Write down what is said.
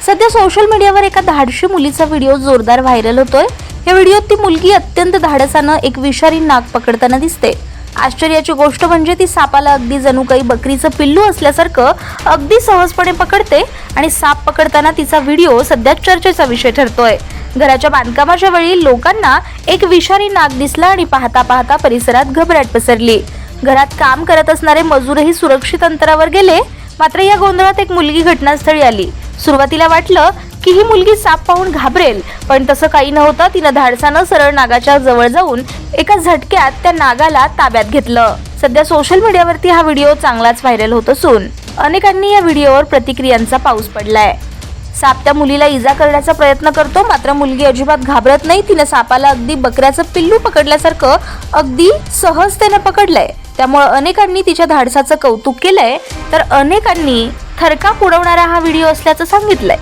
सध्या सोशल मीडियावर एका धाडशी मुलीचा व्हिडिओ जोरदार व्हायरल होतोय। या व्हिडिओत ती मुलगी अत्यंत धाडसानं एक विषारी नाग पकडताना दिसते। आश्चर्याची गोष्ट म्हणजे ती सापाला अगदी जणू काही बकरीचं पिल्लू असल्यासारखं अगदी सहजपणे पकडते आणि साप पकडताना तिचा व्हिडिओ सध्या चर्चेचा विषय ठरतोय। घराच्या बांधकामाच्या वेळी लोकांना एक विषारी नाग दिसला आणि पाहता पाहता परिसरात घबराट पसरली। घरात काम करत असणारे मजूरही सुरक्षित अंतरावर गेले, मात्र या गोंधळात एक मुलगी घटनास्थळी आली। सुरुवातीला वाटलं की ही मुलगी साप पाहून घाबरेल, पण तसं काही नव्हतं। तिनं धाडसानं सरळ नागाच्या जवळ जाऊन एका झटक्यात त्या नागाला ताब्यात घेतलं। सध्या सोशल मीडियावरती हा व्हिडिओ चांगलाच व्हायरल होत असून अनेकांनी या व्हिडिओवर प्रतिक्रियांचा पाऊस पडलाय। साप त्या मुलीला इजा करण्याचा प्रयत्न करतो, मात्र मुलगी अजिबात घाबरत नाही। तिने सापाला अगदी बकऱ्याचं पिल्लू पकडल्यासारखं अगदी सहजतेने पकडलंय। त्यामुळे अनेकांनी तिच्या धाडसाचं कौतुक केलंय, तर अनेकांनी थरकाप उडवणारा हा व्हिडिओ असल्याचं सांगितलंय।